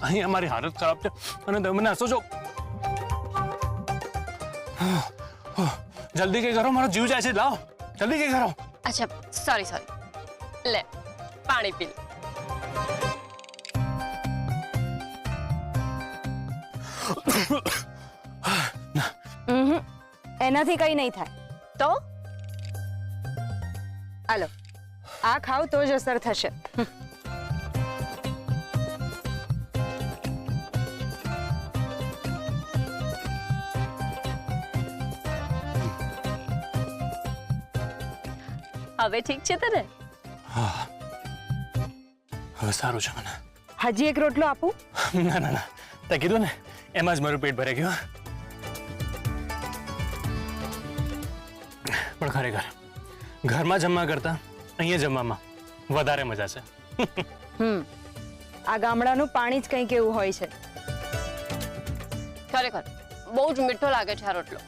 અહીં અમારી હાલત ખરાબ છે અને તમે મને હસો છો. જલ્દી કઈ કરો, મારો જીવ જાય છે. લાવો જલ્દી કઈ કરો. અચ્છા સોરી લે પાણી પી લે. એનાથી કઈ નહીં થાય. તો હાલો આ ખાવ તો જ અસર થશે. હવે ઠીક છે તને? હા હવે સારું છે મને. હજી એક રોટલો આપું? ના ના ના, તે કીધું ને એમાં જ મારું પેટ ભરાઈ ગયું. પણ ખરેખર ઘરમાં જમવા કરતા અહીંયા જમવામાં વધારે મજા છે. આ ગામડાનું પાણી જ કંઈક એવું હોય છે. ખરેખર બહુ જ મીઠો લાગે છે આ રોટલો.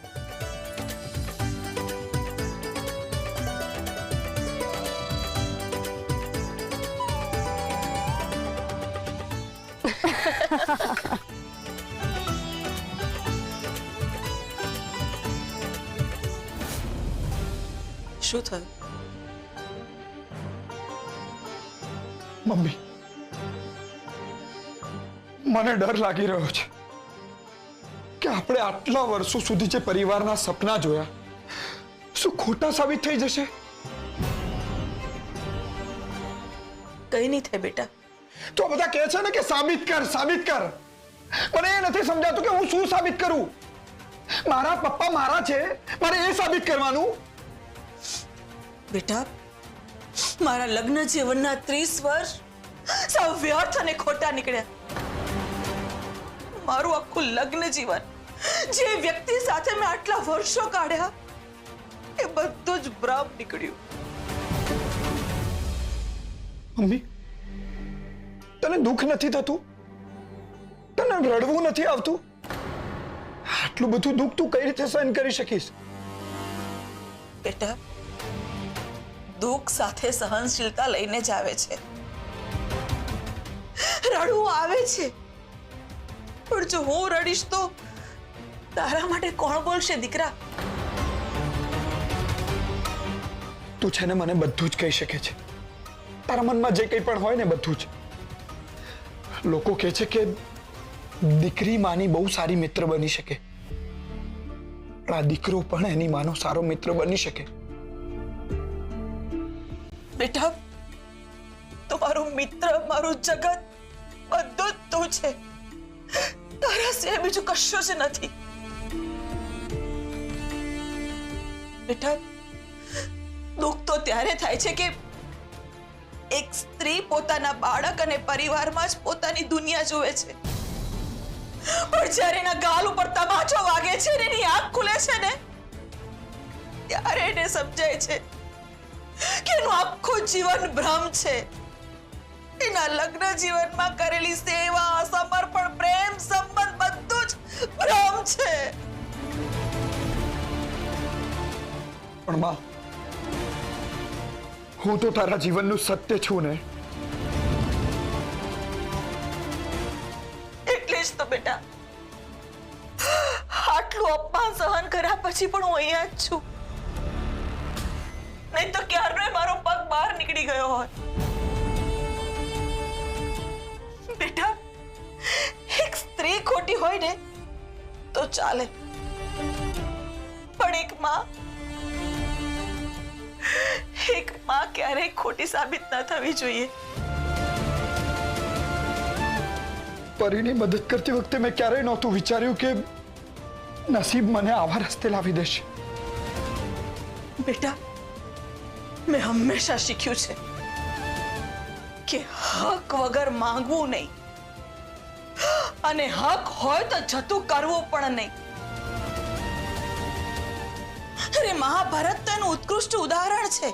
શું થયું? મમ્મી, મને ડર લાગી રહ્યો છે કે આપણે આટલા વર્ષો સુધી જે પરિવારના સપના જોયા શું ખોટા સાબિત થઈ જશે? કઈ નહીં થાય બેટા. તો બધા કહે છે ને કે સાબિત કર. મને એ નથી સમજાતું કે હું શું સાબિત કરું. મારા પપ્પા મારા છે, મારે એ સાબિત કરવાનું. બેટા મારા લગ્ન જીવનના 30 વર્ષ સાવ વ્યર્થ અને ખોટા નીકળ્યા. મારું આખું લગ્ન જીવન જે વ્યક્તિ સાથે મેં આટલા વર્ષો કાઢ્યા એ બધું જ ભ્રમ નીકળ્યું. મમ્મી, તને દુઃખ નથી થતું? તને રડવું નથી આવતું? આટલું બધું દુઃખ તું કઈ રીતે સહન કરી શકીશ? બેટા દુઃખ સાથે સહનશીલતા લઈને જ આવે છે. રડવું આવે છે પણ જો હું રડીશ તો તારા માટે કોણ બોલશે દીકરા? તું છે ને મને બધું જ કહી શકે છે. તારા મનમાં જે કંઈ પણ હોય ને બધું જ. લોકો કહે છે કે દીકરી માની બહુ સારી મિત્ર બની શકે, પણ આ દીકરો પણ એની માનો સારો મિત્ર બની શકે. બેટા તો મારું મિત્ર, મારું જગત બધું જ તું છે. તારા સિવાય બીજું કશું જ નથી. બેટા દુઃખ તો ત્યારે થાય છે કે એક સ્ત્રી પોતાના બાળક અને પરિવારમાં જ પોતાની દુનિયા જોવે છે, પણ જ્યારે એના ગાલ ઉપર તમાચો વાગે છે ને એની આંખ ખુલે છે ને ત્યારે એને સમજાય છે કે એનું આખું જીવન ભ્રમ છે. એના લગ્ન જીવનમાં કરેલી સેવા, સમર્પણ, પ્રેમ, સંબંધ બધું જ ભ્રમ છે. પણ માં, હું તો તારા જીવનનું સત્ય છું ને. એટલે જ તો બેટા આટલું અપમાન સહન કર્યા પછી પણ હું અહીંયા જ છું. નહીં તો ક્યારનો મારો પગ બહાર નીકળી ગયો હોય. બેટા એક સ્ત્રી ખોટી હોય ને તો ચાલે, પણ એક માં ક્યારેય ખોટી સાબિત ન થવી જોઈએ. પરીની મદદ કરતી વખતે મેં ક્યારેય નહોતું વિચાર્યું કે નસીબ મને આવા રસ્તે લાવી દેશે. બેટા મેં હંમેશા શીખ્યું છે કે હક વગર માંગવું નહીં અને હક હોય તો જતું કરવું પણ નહીં. અરે મહાભારત તો એનું ઉત્કૃષ્ટ ઉદાહરણ છે.